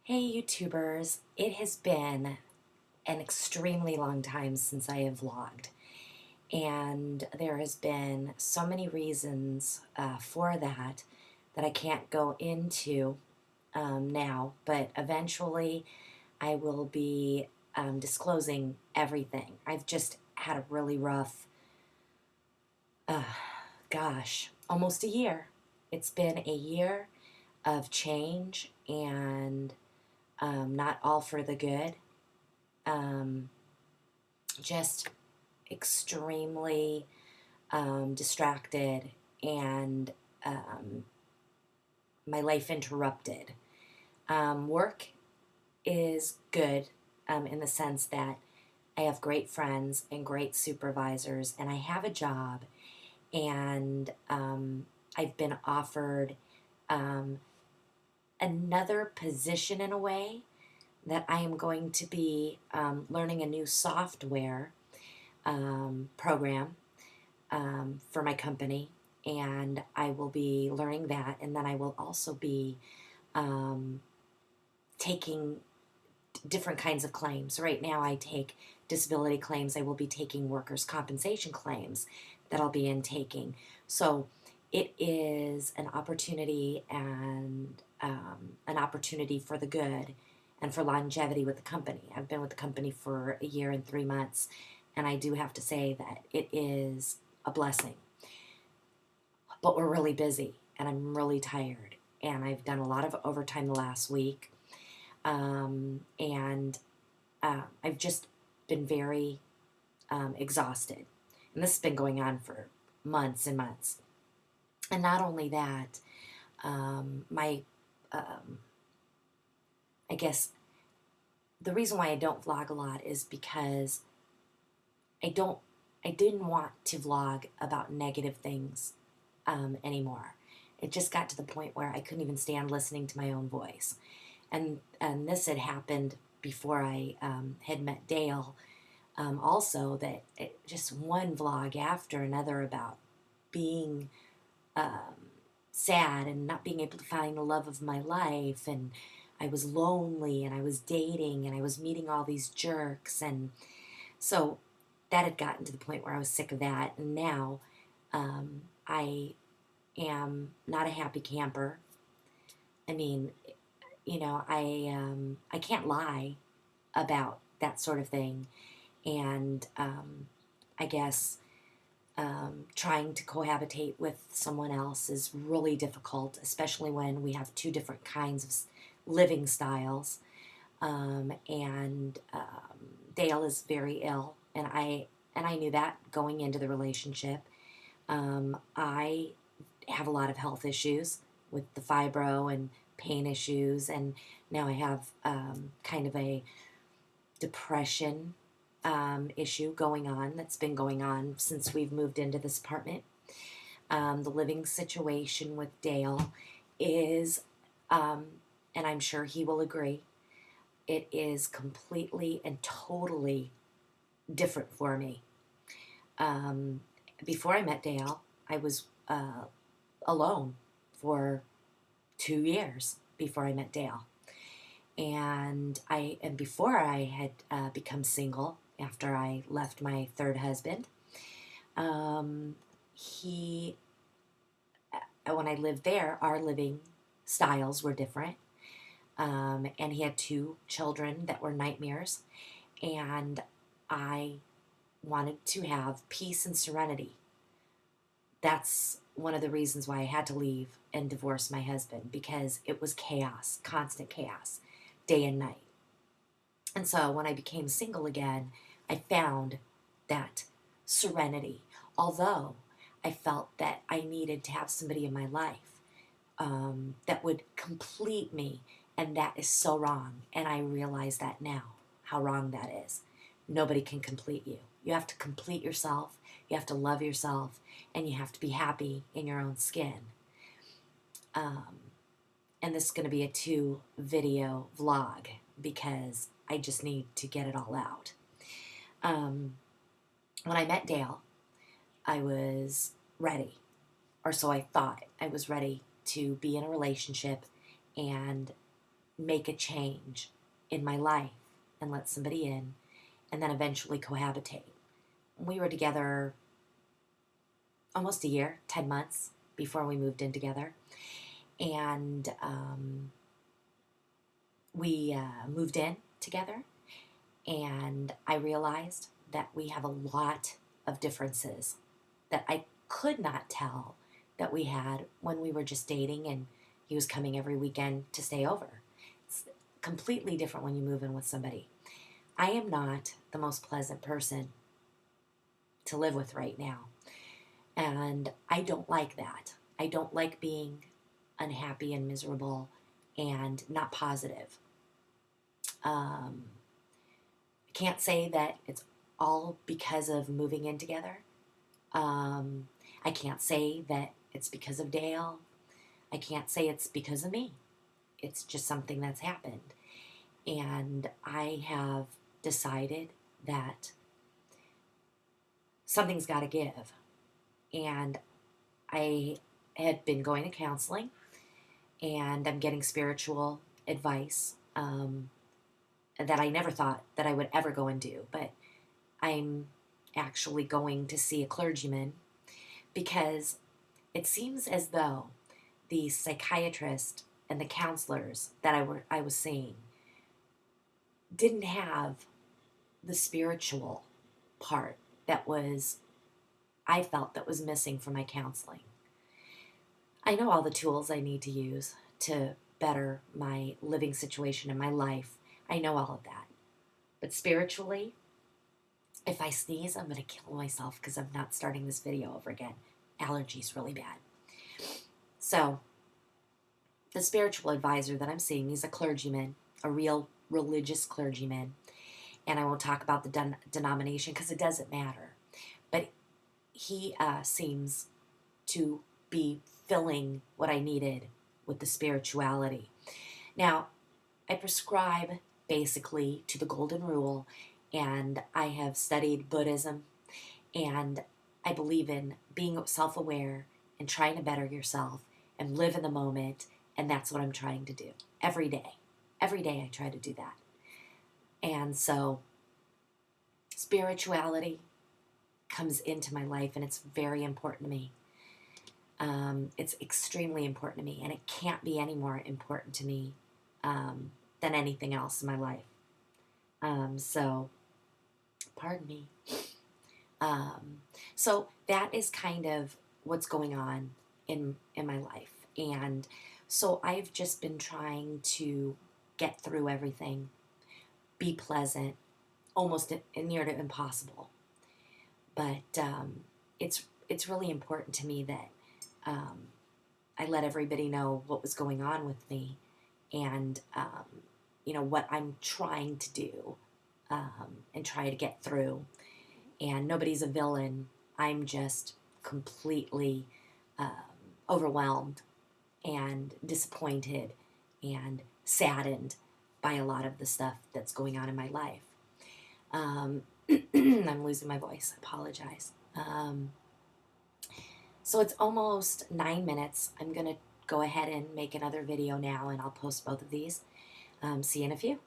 Hey YouTubers, it has been an extremely long time since I have vlogged, and there has been so many reasons for that that I can't go into now, but eventually I will be disclosing everything. I've just had a really rough, uh, almost a year. It's been a year of change and not all for the good. Um, just extremely distracted and um, my life interrupted. Work is good in the sense that I have great friends and great supervisors, and I have a job, and I've been offered um, another position in a way that I am going to be learning a new software program for my company, and I will be learning that, and then I will also be um, taking different kinds of claims. Right now, I take disability claims. I will be taking workers' compensation claims that I'll be intaking. So it is an opportunity and an opportunity for the good and for longevity with the company. I've been with the company for a year and 3 months, and I do have to say that it is a blessing. But we're really busy, and I'm really tired, and I've done a lot of overtime the last week, and I've just been very exhausted. And this has been going on for months and months. And not only that, my, um, I guess the reason why I don't vlog a lot is because I don't, I didn't want to vlog about negative things anymore. It just got to the point where I couldn't even stand listening to my own voice. And this had happened before I had met Dale. Also, that just one vlog after another about being sad and not being able to find the love of my life, and I was lonely, and I was dating, and I was meeting all these jerks, and so that had gotten to the point where I was sick of that, and now I am not a happy camper. I mean, I can't lie about that sort of thing, and I guess trying to cohabitate with someone else is really difficult, especially when we have two different kinds of living styles. And Dale is very ill, and I knew that going into the relationship. I have a lot of health issues with the fibro and pain issues, and now I have kind of a depression issue going on that's been going on since we've moved into this apartment. The living situation with Dale is, and I'm sure he will agree, it is completely and totally different for me. Before I met Dale, I was alone for 2 years before I met Dale. And before I had become single after I left my third husband, he when I lived there, our living styles were different, and he had 2 children that were nightmares, and I wanted to have peace and serenity. That's one of the reasons why I had to leave and divorce my husband, because it was chaos, constant chaos, day and night. And so when I became single again, I found that serenity. Although I felt that I needed to have somebody in my life that would complete me, and that is so wrong. And I realize that now, how wrong that is. Nobody can complete you. You have to complete yourself, you have to love yourself, and you have to be happy in your own skin. And this is going to be a 2-video vlog because I just need to get it all out. When I met Dale, I was ready, or so I thought. I was ready to be in a relationship and make a change in my life and let somebody in and then eventually cohabitate. We were together almost a year, 10 months before we moved in together. And we moved in together, and I realized that we have a lot of differences that I could not tell that we had when we were just dating and he was coming every weekend to stay over. It's completely different when you move in with somebody. I am not the most pleasant person to live with right now, and I don't like that. I don't like being unhappy and miserable and not positive. I can't say that it's all because of moving in together. I can't say that it's because of Dale. I can't say it's because of me. It's just something that's happened. And I have decided that something's got to give. And I had been going to counseling, and I'm getting spiritual advice that I never thought that I would ever go and do. But I'm actually going to see a clergyman because it seems as though the psychiatrist and the counselors that I was seeing didn't have the spiritual part that I felt that was missing from my counseling. I know all the tools I need to use to better my living situation in my life. I know all of that. But spiritually, if I sneeze, I'm going to kill myself because I'm not starting this video over again. Allergies really bad. So, the spiritual advisor that I'm seeing, he's a clergyman, a real religious clergyman. And I won't talk about the denomination because it doesn't matter. But he seems to be filling what I needed with the spirituality. Now, I prescribe basically to the Golden Rule, and I have studied Buddhism, and I believe in being self-aware and trying to better yourself and live in the moment, and that's what I'm trying to do every day. Every day I try to do that. And so spirituality comes into my life, and it's very important to me. It's extremely important to me, and it can't be any more important to me than anything else in my life. So, pardon me. So that is kind of what's going on in my life. And so I've just been trying to get through everything, be pleasant, almost near to impossible. But it's really important to me that I let everybody know what was going on with me, and what I'm trying to do, and try to get through. And nobody's a villain. I'm just completely overwhelmed and disappointed and saddened by a lot of the stuff that's going on in my life. I'm losing my voice. I apologize. So it's almost 9 minutes. I'm going to go ahead and make another video now, and I'll post both of these. See you in a few.